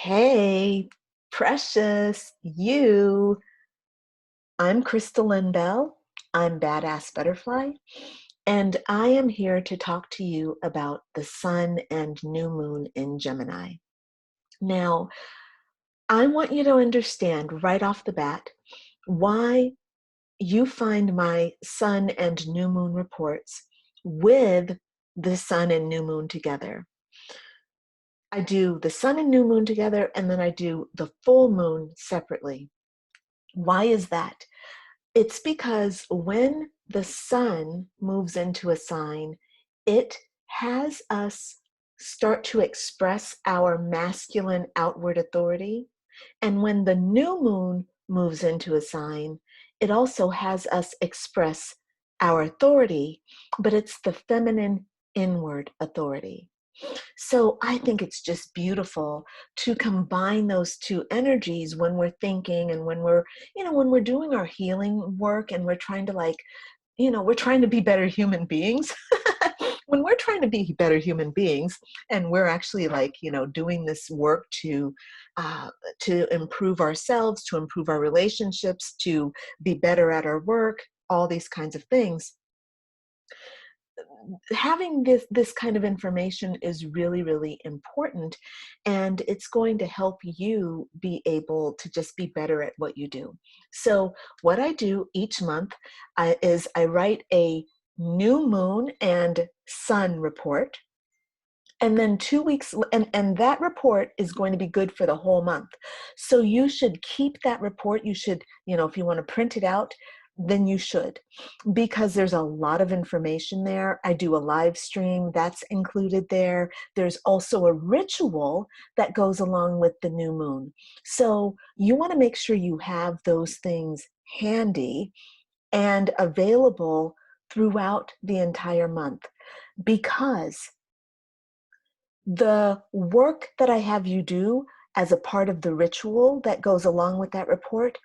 Hey, precious you. I'm Crystalline Bell. I'm Badass Butterfly, and I am here to talk to you about the sun and new moon in Gemini. Now, I want you to understand right off the bat why you find my sun and new moon reports with the sun and new moon together. I do the sun and new moon together, and then I do the full moon separately. Why is that? It's because when the sun moves into a sign, it has us start to express our masculine outward authority. And when the new moon moves into a sign, it also has us express our authority, but it's the feminine inward authority. So I think it's just beautiful to combine those two energies when we're thinking and when we're doing our healing work and we're trying to we're trying to be better human beings. When we're trying to be better human beings and we're actually doing this work to improve ourselves, to improve our relationships, to be better at our work, all these kinds of things, having this kind of information is really, really important, and it's going to help you be able to just be better at what you do. So what I do each month is I write a new moon and sun report, and then 2 weeks, and that report is going to be good for the whole month. So you should keep that report. You should, if you want to print it out, then you should, because there's a lot of information there. I do a live stream that's included there. There's also a ritual that goes along with the new moon. So you want to make sure you have those things handy and available throughout the entire month, because the work that I have you do as a part of the ritual that goes along with that report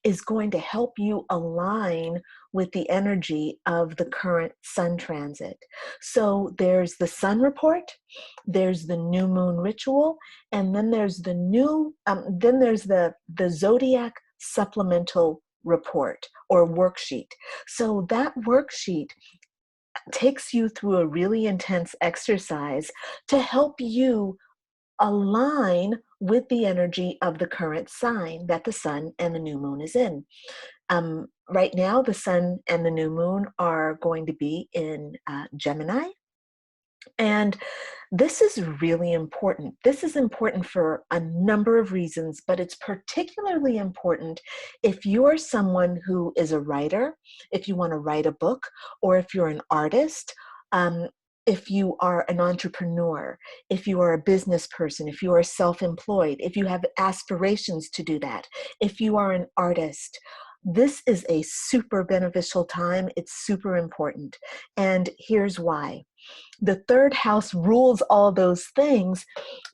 is going to help you align with the energy of the current sun transit. So there's the sun report, there's the new moon ritual, and then there's the zodiac supplemental report or worksheet. So that worksheet takes you through a really intense exercise to help you align with the energy of the current sign that the sun and the new moon is in. Right now, the sun and the new moon are going to be in Gemini. And this is really important. This is important for a number of reasons, but it's particularly important if you're someone who is a writer, if you want to write a book, or if you're an artist, if you are an entrepreneur, if you are a business person, if you are self-employed, if you have aspirations to do that, if you are an artist. This is a super beneficial time. It's super important. And here's why. The third house rules all those things.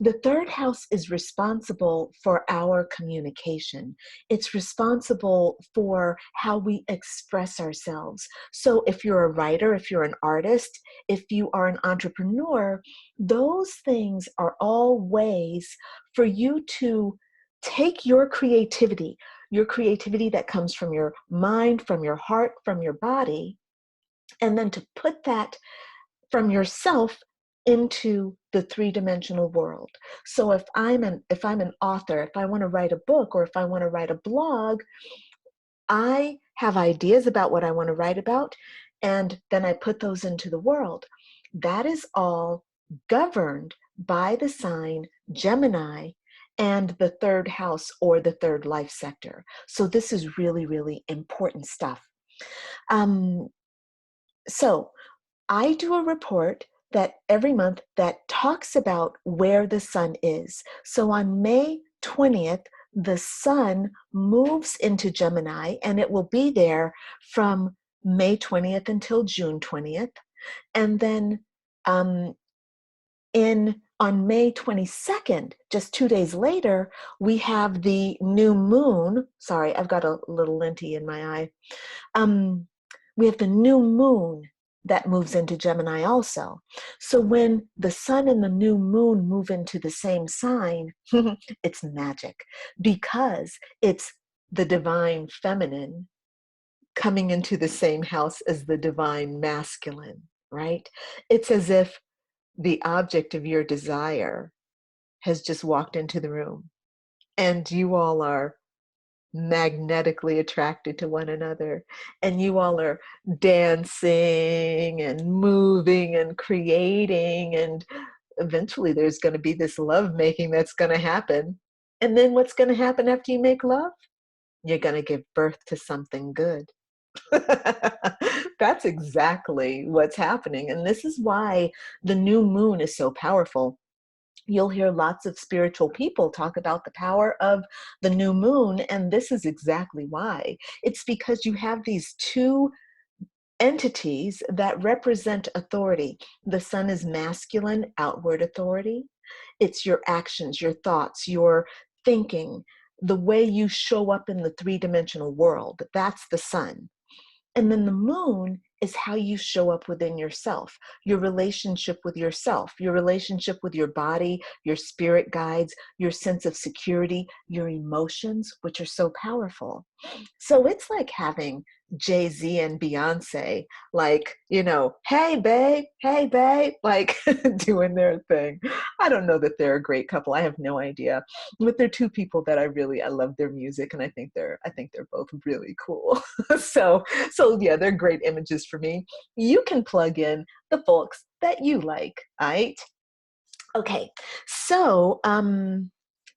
The third house is responsible for our communication. It's responsible for how we express ourselves. So if you're a writer, if you're an artist, if you are an entrepreneur, those things are all ways for you to take your creativity that comes from your mind, from your heart, from your body, and then to put that from yourself into the three-dimensional world. So if I'm an author, if I want to write a book, or if I want to write a blog, I have ideas about what I want to write about, and then I put those into the world. That is all governed by the sign Gemini and the third house, or the third life sector. So this is really, really important stuff. So I do a report that every month that talks about where the sun is. So on May 20th, the sun moves into Gemini, and it will be there from May 20th until June 20th. And then on May 22nd, just 2 days later, we have the new moon. Sorry, I've got a little linty in my eye. We have the new moon that moves into Gemini also. So when the sun and the new moon move into the same sign, it's magic, because it's the divine feminine coming into the same house as the divine masculine, right? It's as if the object of your desire has just walked into the room, and you all are magnetically attracted to one another, and you all are dancing and moving and creating, and eventually there's going to be this love making that's going to happen. And then what's going to happen after you make love? You're going to give birth to something good. That's exactly what's happening. And this is why the new moon is so powerful. You'll hear lots of spiritual people talk about the power of the new moon, and this is exactly why. It's because you have these two entities that represent authority. The sun is masculine, outward authority. It's your actions, your thoughts, your thinking, the way you show up in the three-dimensional world. That's the sun. And then the moon is how you show up within yourself, your relationship with yourself, your relationship with your body, your spirit guides, your sense of security, your emotions, which are so powerful. So it's like having Jay-Z and Beyonce, like, hey babe, like doing their thing. I don't know that they're a great couple. I have no idea. But they're two people that I love their music, and I think they're both really cool. So yeah, they're great images for me. You can plug in the folks that you like, right? Okay, so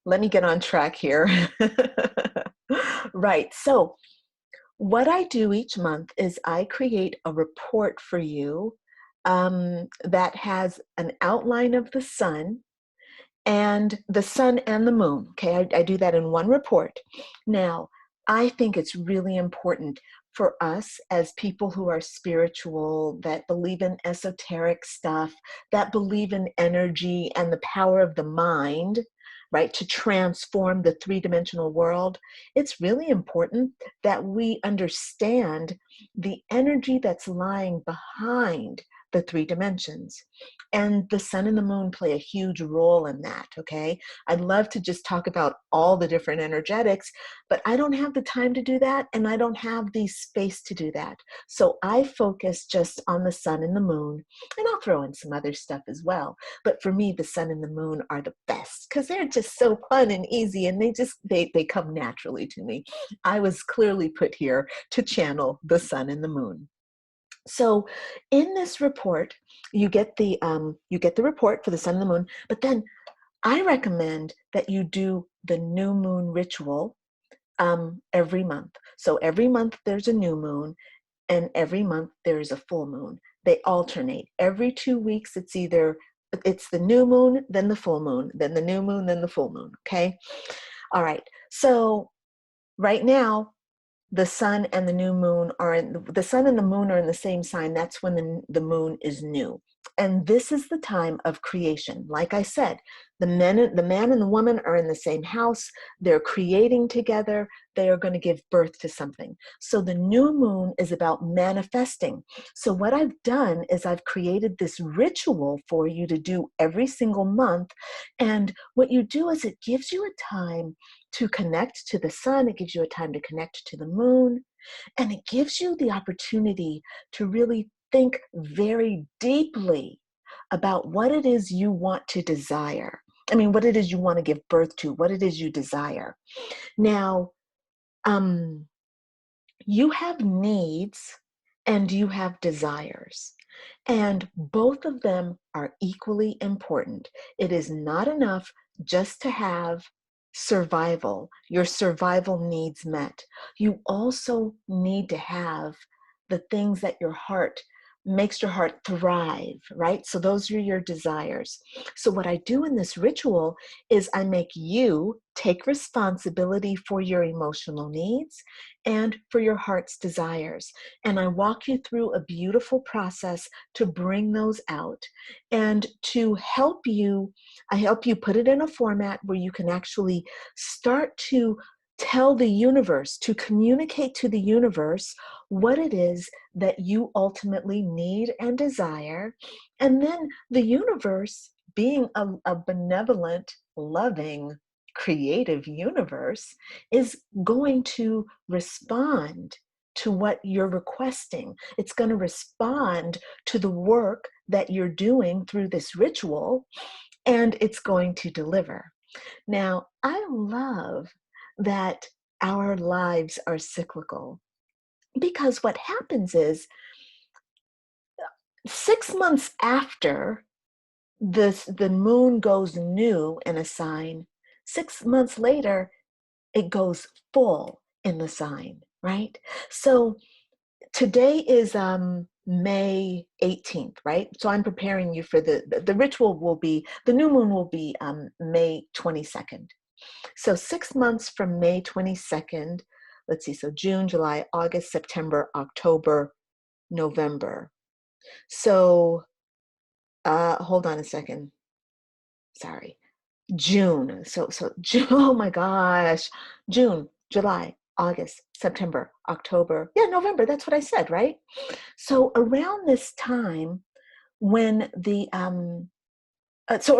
let me get on track here. Right, so what I do each month is I create a report for you that has an outline of the sun and the moon. Okay, I do that in one report. Now, I think it's really important for us as people who are spiritual, that believe in esoteric stuff, that believe in energy and the power of the mind, right, to transform the three-dimensional world. It's really important that we understand the energy that's lying behind the three dimensions. And the sun and the moon play a huge role in that, okay? I'd love to just talk about all the different energetics, but I don't have the time to do that, and I don't have the space to do that. So I focus just on the sun and the moon, and I'll throw in some other stuff as well. But for me, the sun and the moon are the best because they're just so fun and easy, and they come naturally to me. I was clearly put here to channel the sun and the moon. So in this report, you get the report for the sun and the moon, but then I recommend that you do the new moon ritual every month. So every month there's a new moon, and every month there is a full moon. They alternate. Every 2 weeks, it's the new moon, then the full moon, then the new moon, then the full moon. Okay. All right. So right now, the sun and the moon are in the same sign. That's when the moon is new. And this is the time of creation. Like I said, the man and the woman are in the same house. They're creating together. They are going to give birth to something. So the new moon is about manifesting. So what I've done is I've created this ritual for you to do every single month. And what you do is it gives you a time to connect to the sun. It gives you a time to connect to the moon. And it gives you the opportunity to really think very deeply about what it is you want to desire. I mean, what it is you want to give birth to, what it is you desire. Now, you have needs and you have desires, and both of them are equally important. It is not enough just to have your survival needs met. You also need to have the things that makes your heart thrive, right? So those are your desires. So what I do in this ritual is I make you take responsibility for your emotional needs and for your heart's desires. And I walk you through a beautiful process to bring those out and to help you. I help you put it in a format where you can actually start to tell the universe, to communicate to the universe what it is that you ultimately need and desire. And then the universe, being a benevolent, loving, creative universe, is going to respond to what you're requesting. It's going to respond to the work that you're doing through this ritual, and it's going to deliver. Now, I love that our lives are cyclical, because what happens is 6 months after the moon goes new in a sign, 6 months later, it goes full in the sign, right? So today is May 18th, right? So I'm preparing you for the ritual will be, the new moon will be May 22nd. So 6 months from May 22nd, let's see, so June, July, August, September, October, November. So hold on a second. Sorry. June. So June, oh my gosh. June, July, August, September, October. Yeah, November. That's what I said, right? So around this time, when the so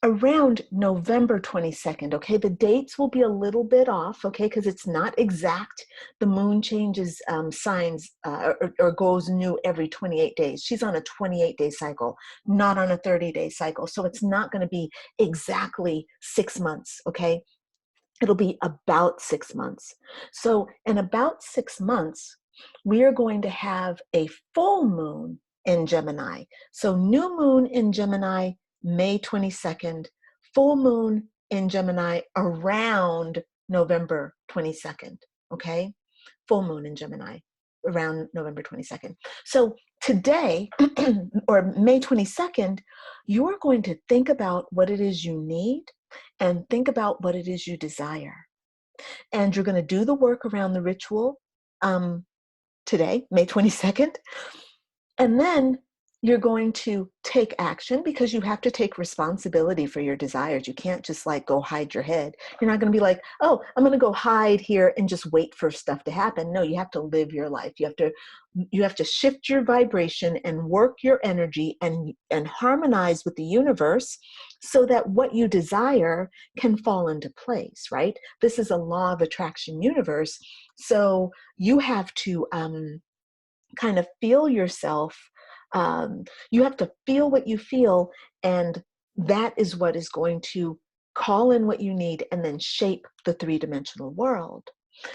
around November 22nd, okay, the dates will be a little bit off, okay, because it's not exact. The moon changes signs or goes new every 28 days. She's on a 28-day cycle, not on a 30-day cycle. So it's not going to be exactly 6 months, okay? It'll be about 6 months. So in about 6 months, we are going to have a full moon in Gemini. So new moon in Gemini, May 22nd, full moon in Gemini around November 22nd, okay? Full moon in Gemini around November 22nd. So today, or May 22nd, you're going to think about what it is you need and think about what it is you desire. And you're going to do the work around the ritual today, May 22nd. And then you're going to take action, because you have to take responsibility for your desires. You can't just like go hide your head. You're not going to be like, oh, I'm going to go hide here and just wait for stuff to happen. No, you have to live your life. You have to shift your vibration and work your energy and harmonize with the universe, so that what you desire can fall into place, right? This is a law of attraction universe. So you have to kind of feel yourself. You have to feel what you feel, and that is what is going to call in what you need and then shape the three-dimensional world.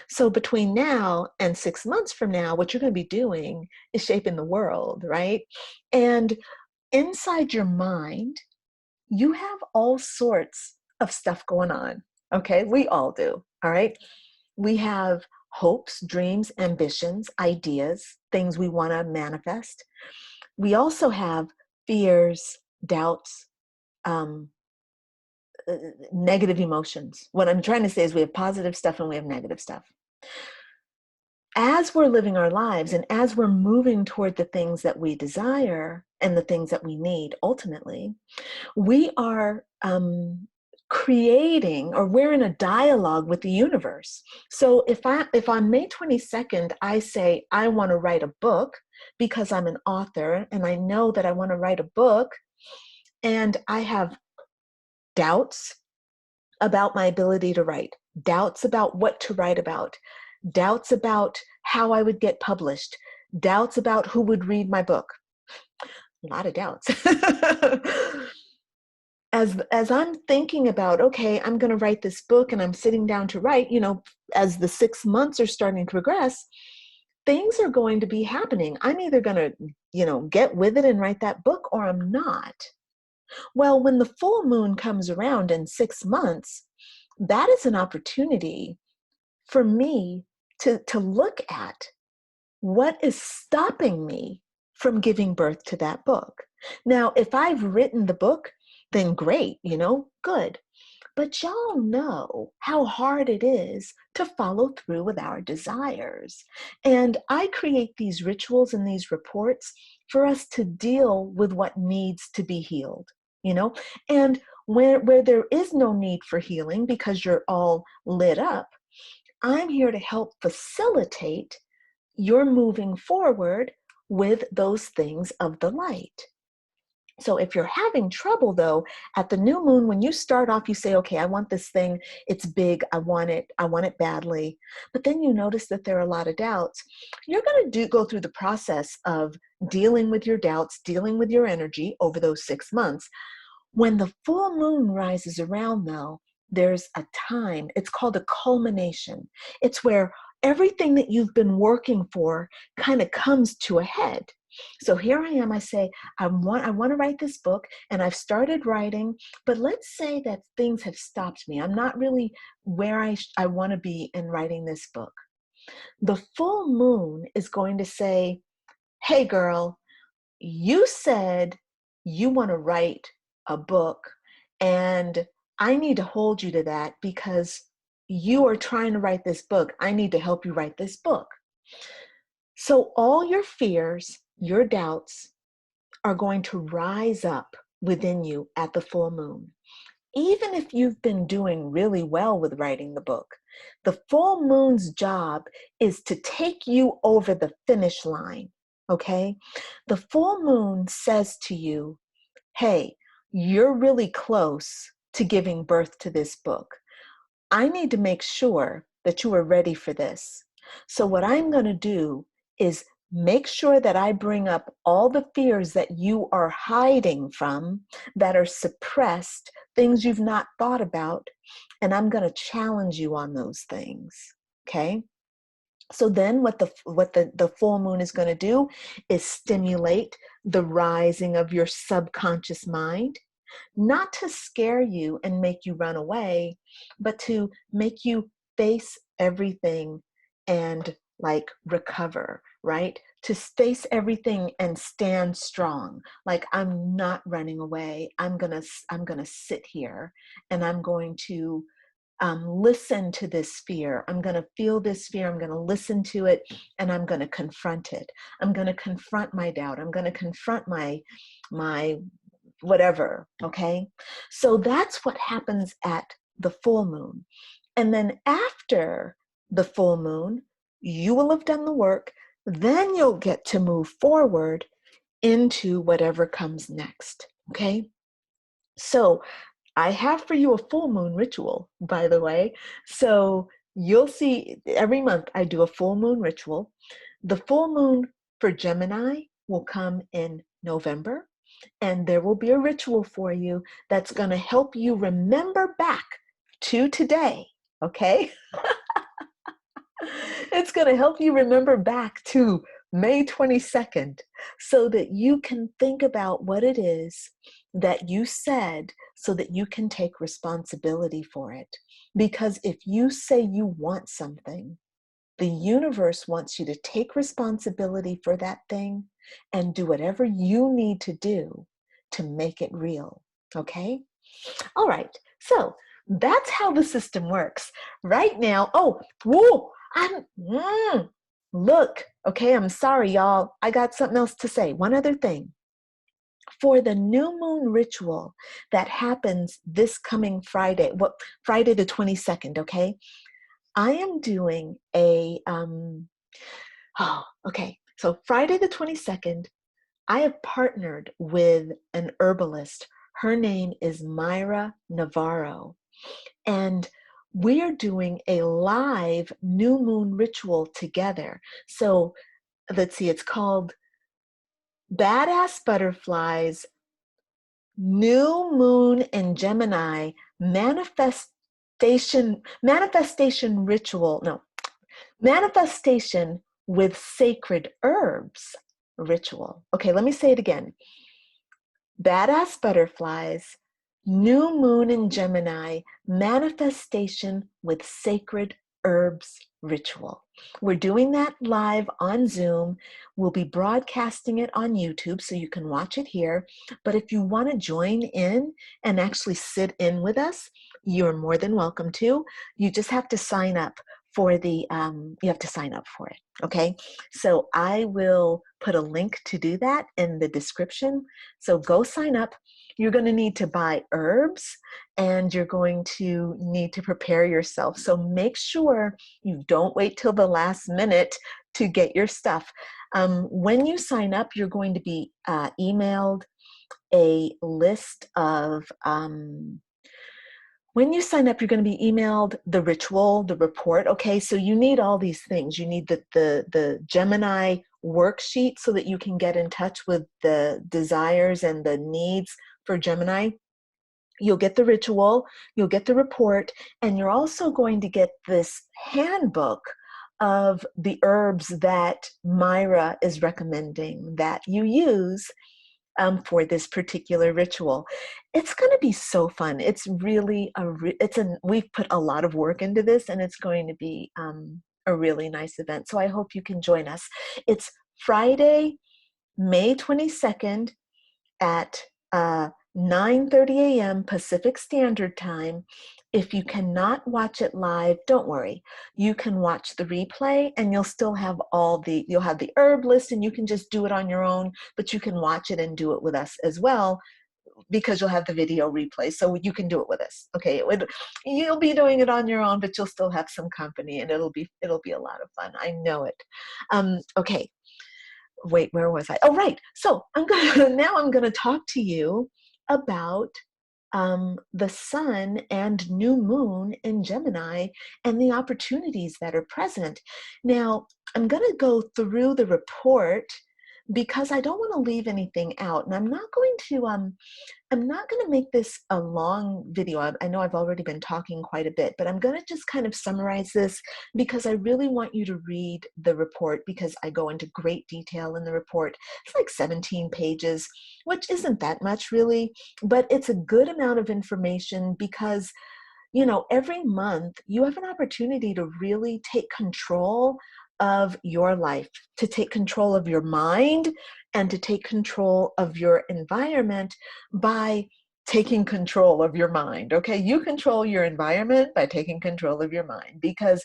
So between now and 6 months from now, what you're going to be doing is shaping the world, right? And inside your mind, you have all sorts of stuff going on. Okay, we all do. All right. We have hopes, dreams, ambitions, ideas, things we want to manifest. We also have fears, doubts, negative emotions. What I'm trying to say is we have positive stuff and we have negative stuff. As we're living our lives and as we're moving toward the things that we desire and the things that we need, ultimately, we are creating, or we're in a dialogue with the universe. So if on May 22nd, I say, I want to write a book because I'm an author and I know that I want to write a book, and I have doubts about my ability to write, doubts about what to write about, doubts about how I would get published, doubts about who would read my book. A lot of doubts. As I'm thinking about, okay, I'm going to write this book and I'm sitting down to write, as the 6 months are starting to progress, things are going to be happening. I'm either going to, get with it and write that book, or I'm not. Well, when the full moon comes around in 6 months, that is an opportunity for me to look at what is stopping me from giving birth to that book. Now, if I've written the book, then great, good. But y'all know how hard it is to follow through with our desires. And I create these rituals and these reports for us to deal with what needs to be healed, and where there is no need for healing because you're all lit up, I'm here to help facilitate your moving forward with those things of the light. So if you're having trouble though, at the new moon, when you start off, you say, okay, I want this thing, it's big, I want it badly. But then you notice that there are a lot of doubts. You're going to go through the process of dealing with your doubts, dealing with your energy over those 6 months. When the full moon rises around though, there's a time, it's called a culmination. It's where everything that you've been working for kind of comes to a head. So here I am, I say, I want to write this book, and I've started writing, but let's say that things have stopped me. I'm not really where I want to be in writing this book. The full moon is going to say, hey girl, you said you want to write a book, and I need to hold you to that because you are trying to write this book. I need to help you write this book. So all your fears, your doubts are going to rise up within you at the full moon. Even if you've been doing really well with writing the book, the full moon's job is to take you over the finish line, okay? The full moon says to you, hey, you're really close to giving birth to this book. I need to make sure that you are ready for this. So what I'm going to do is make sure that I bring up all the fears that you are hiding from, that are suppressed, things you've not thought about, and I'm going to challenge you on those things. Okay? So then what the full moon is going to do is stimulate the rising of your subconscious mind, not to scare you and make you run away, but to make you face everything and like recover, right? To face everything and stand strong. Like, I'm not running away. I'm gonna sit here, and I'm going to listen to this fear. I'm going to feel this fear. I'm going to listen to it, and I'm going to confront it. I'm going to confront my doubt. I'm going to confront my whatever. Okay. So that's what happens at the full moon. And then after the full moon, you will have done the work. Then you'll get to move forward into whatever comes next. Okay. So I have for you a full moon ritual, by the way. So you'll see every month I do a full moon ritual. The full moon for Gemini will come in November, and there will be a ritual for you that's going to help you remember back to today, okay? It's going to help you remember back to May 22nd so that you can think about what it is that you said, so that you can take responsibility for it. Because if you say you want something, the universe wants you to take responsibility for that thing and do whatever you need to do to make it real. Okay? All right. So that's how the system works. Right now, oh, whoa, look, okay, I'm sorry, y'all. I got something else to say. One other thing. For the new moon ritual that happens this coming Friday, Friday the 22nd, okay? I am doing so Friday the 22nd, I have partnered with an herbalist. Her name is Myra Navarro. And we're doing a live new moon ritual together. So let's see, it's called Badass Butterflies New Moon in Gemini Manifestation Ritual. No, Manifestation with Sacred Herbs Ritual. Okay, let me say it again. Badass Butterflies, New Moon in Gemini, Manifestation with Sacred Herbs Ritual. We're doing that live on Zoom. We'll be broadcasting it on YouTube so you can watch it here. But if you want to join in and actually sit in with us, you're more than welcome to. You just have to sign up for the, you have to sign up for it, okay? So I will put a link to do that in the description. So go sign up. you're going to need to buy herbs, and you're going to need to prepare yourself. So make sure you don't wait till the last minute to get your stuff. When you sign up, you're going to be emailed a list of when you sign up, you're going to be emailed the ritual, the report. Okay, so you need all these things. You need the Gemini worksheet so that you can get in touch with the desires and the needs for Gemini. You'll get the ritual, you'll get the report, and you're also going to get this handbook of the herbs that Myra is recommending that you use for this particular ritual. It's going to be so fun. It's really we've put a lot of work into this, and it's going to be a really nice event. So I hope you can join us. It's Friday, May 22nd at 9:30 a.m. Pacific Standard Time. If you cannot watch it live, don't worry. You can watch the replay, and you'll still have you'll have the herb list, and you can just do it on your own, but you can watch it and do it with us as well, because you'll have the video replay, so you can do it with us. Okay, you'll be doing it on your own, but you'll still have some company, and it'll be a lot of fun. I know it. Okay. Wait, where was I? Oh, right. So now I'm gonna talk to you about the sun and new moon in Gemini and the opportunities that are present. Now, I'm gonna go through the report because I don't want to leave anything out, and I'm not going to make this a long video. I know I've already been talking quite a bit, but I'm going to just kind of summarize this because I really want you to read the report, because I go into great detail in the report. It's like 17 pages, which isn't that much really, but it's a good amount of information because, every month you have an opportunity to really take control of your life, to take control of your mind, and to take control of your environment by taking control of your mind. Okay, you control your environment by taking control of your mind, because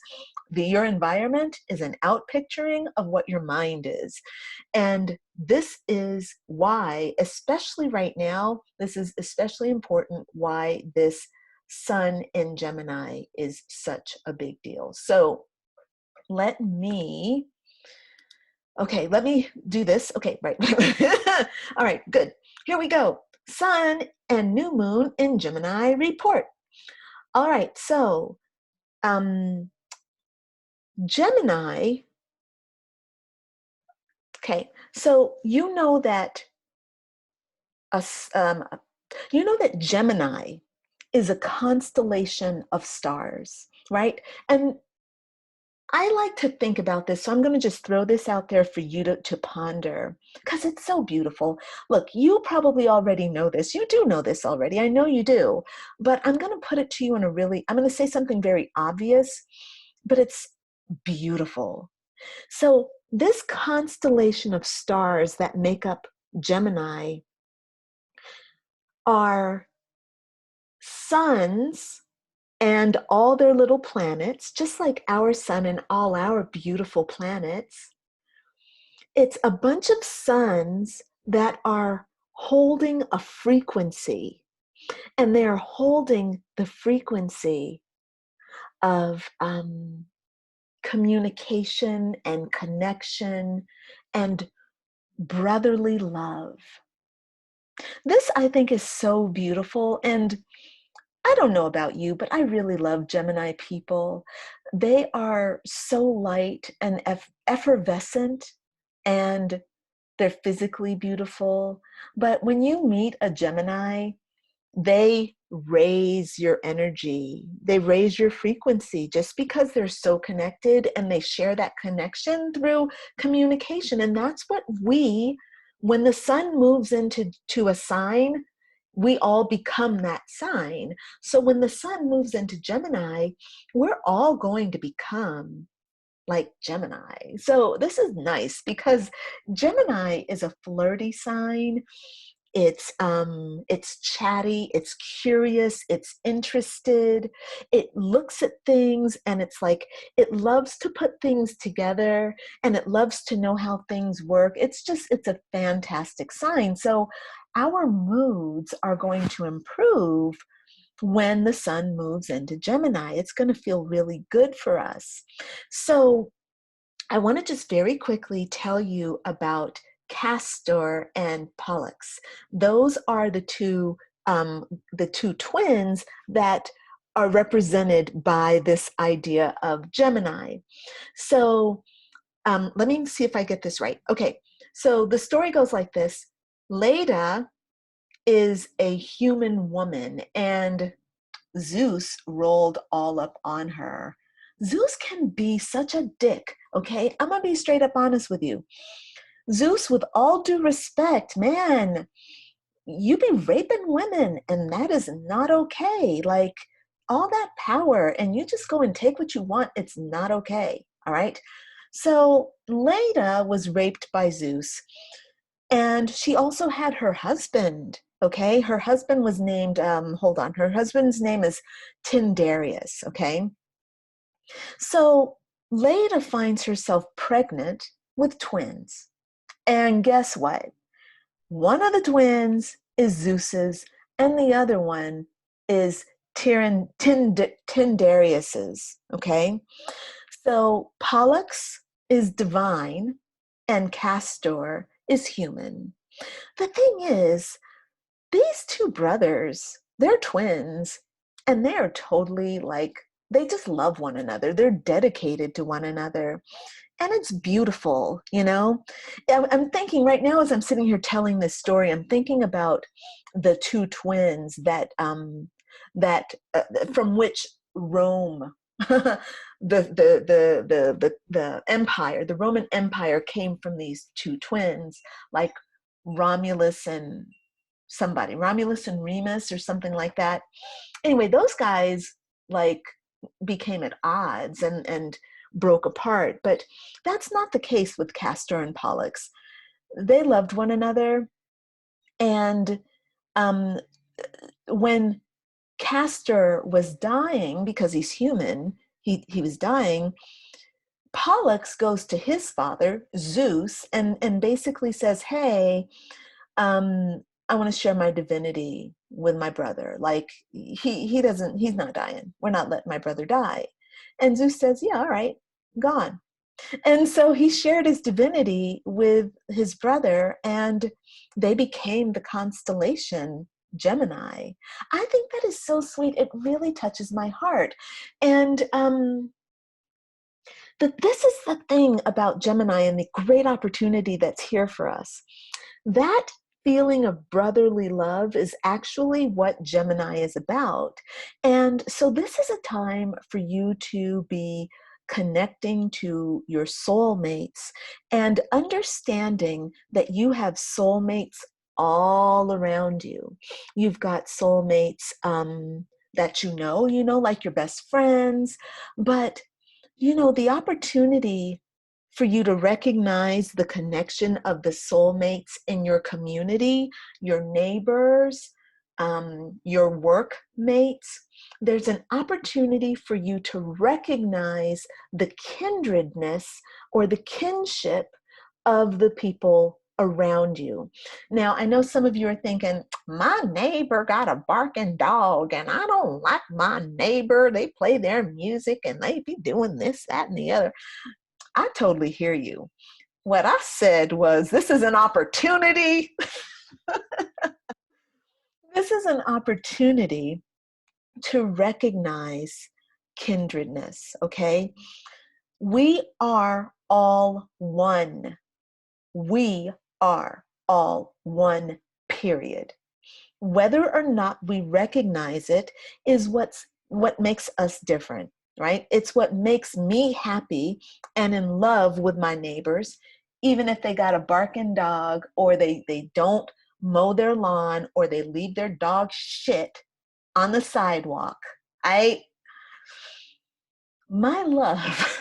your environment is an outpicturing of what your mind is. And this is why, especially right now, this is especially important, why this sun in Gemini is such a big deal. So let me do this. Okay, right. All right, good. Here we go. Sun and new moon in Gemini report. All right, so Gemini, okay, so you know that Gemini is a constellation of stars, right? And I like to think about this, so I'm going to just throw this out there for you to ponder, because it's so beautiful. Look, you probably already know this. You do know this already. I know you do. But I'm going to put it to you I'm going to say something very obvious, but it's beautiful. So this constellation of stars that make up Gemini are suns and all their little planets, just like our sun and all our beautiful planets. It's a bunch of suns that are holding a frequency, and they're holding the frequency of communication and connection and brotherly love. This, I think, is so beautiful. And I don't know about you, but I really love Gemini people. They are so light and effervescent, and they're physically beautiful. But when you meet a Gemini, they raise your energy. They raise your frequency just because they're so connected, and they share that connection through communication. And that's what when the sun moves into a sign, we all become that sign. So when the sun moves into Gemini, we're all going to become like Gemini. So this is nice because Gemini is a flirty sign. It's chatty, it's curious, it's interested, it looks at things, and it's like it loves to put things together, and it loves to know how things work. It's a fantastic sign. So our moods are going to improve when the sun moves into Gemini. It's going to feel really good for us. So I want to just very quickly tell you about Castor and Pollux. Those are the two twins that are represented by this idea of Gemini. So let me see if I get this right. Okay, so the story goes like this. Leda is a human woman, and Zeus rolled all up on her. Zeus can be such a dick, okay? I'm gonna be straight up honest with you. Zeus, with all due respect, man, you be raping women, and that is not okay. Like, all that power, and you just go and take what you want, it's not okay, all right? So Leda was raped by Zeus, and she also had her husband, okay? Her husband was named, hold on, her husband's name is Tyndareus, okay? So Leda finds herself pregnant with twins. And guess what? One of the twins is Zeus's, and the other one is Tyndareus's, okay? So Pollux is divine, and Castor is human. The thing is, these two brothers, they're twins, and they are totally like, they just love one another. They're dedicated to one another. And it's beautiful, you know? I'm thinking right now, as I'm sitting here telling this story, I'm thinking about the two twins from which Rome, the empire, the Roman Empire came from these two twins, like Romulus and Romulus and Remus or something like that. Anyway, those guys like became at odds and broke apart, but that's not the case with Castor and Pollux. They loved one another, and um, when Castor was dying, because he's human, he was dying, Pollux goes to his father, Zeus, and basically says, hey, I want to share my divinity with my brother. Like, he's not dying. We're not letting my brother die. And Zeus says, yeah, all right, gone. And so he shared his divinity with his brother, and they became the constellation Gemini. I think that is so sweet. It really touches my heart. And this is the thing about Gemini and the great opportunity that's here for us. That feeling of brotherly love is actually what Gemini is about. And so this is a time for you to be connecting to your soulmates and understanding that you have soulmates all around you. You've got soulmates that you know, like your best friends, but the opportunity for you to recognize the connection of the soulmates in your community, your neighbors, your workmates. There's an opportunity for you to recognize the kindredness or the kinship of the people around you. Now, I know some of you are thinking, my neighbor got a barking dog and I don't like my neighbor. They play their music and they be doing this, that, and the other. I totally hear you. What I said was, this is an opportunity. This is an opportunity to recognize kindredness, okay? We are all one. We are all one, period. Whether or not we recognize it is what makes us different, right? It's what makes me happy and in love with my neighbors, even if they got a barking dog, or they don't mow their lawn, or they leave their dog shit on the sidewalk. My love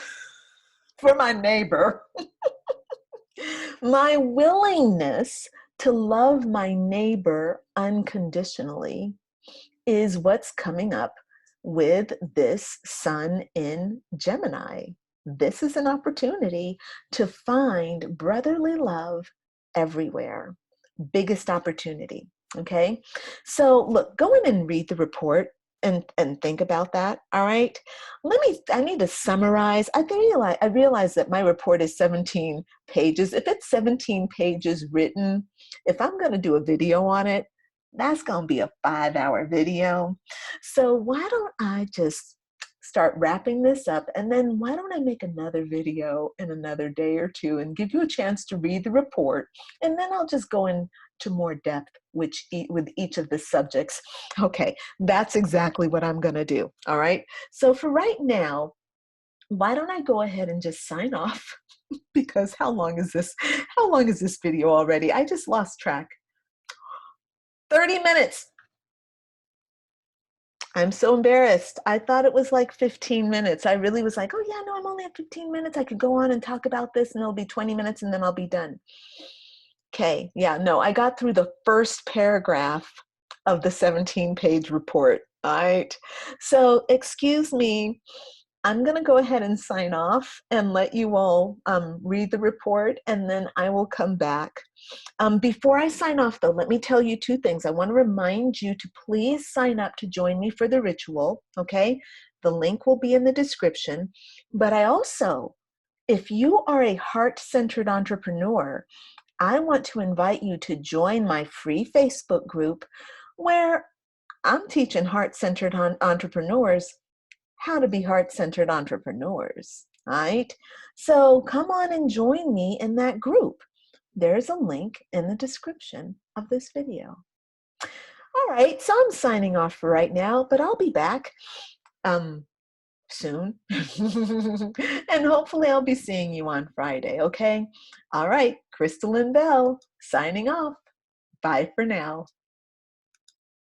for my neighbor, my willingness to love my neighbor unconditionally is what's coming up with this sun in Gemini. This is an opportunity to find brotherly love everywhere. Biggest opportunity. Okay. So look, go in and read the report and think about that. All right. I need to summarize. I realize that my report is 17 pages. If it's 17 pages written, if I'm going to do a video on it, that's going to be a 5-hour video. So why don't I just start wrapping this up, and then why don't I make another video in another day or two and give you a chance to read the report, and then I'll just go into more depth with each of the subjects. Okay, that's exactly what I'm going to do. All right. So for right now, why don't I go ahead and just sign off? Because how long is this? How long is this video already? I just lost track. 30 minutes. I'm so embarrassed. I thought it was like 15 minutes. I really was like, oh yeah, no, I'm only at 15 minutes. I could go on and talk about this and it'll be 20 minutes and then I'll be done. Okay, yeah, no, I got through the first paragraph of the 17-page report. All right, so excuse me, I'm gonna go ahead and sign off and let you all read the report, and then I will come back. Before I sign off though, let me tell you two things. I wanna remind you to please sign up to join me for the ritual, okay? The link will be in the description, but I also, if you are a heart-centered entrepreneur, I want to invite you to join my free Facebook group where I'm teaching heart-centered entrepreneurs how to be heart-centered entrepreneurs, right? So come on and join me in that group. There's a link in the description of this video. All right, so I'm signing off for right now, but I'll be back soon. And hopefully I'll be seeing you on Friday, okay? All right, Crystal and Belle signing off. Bye for now.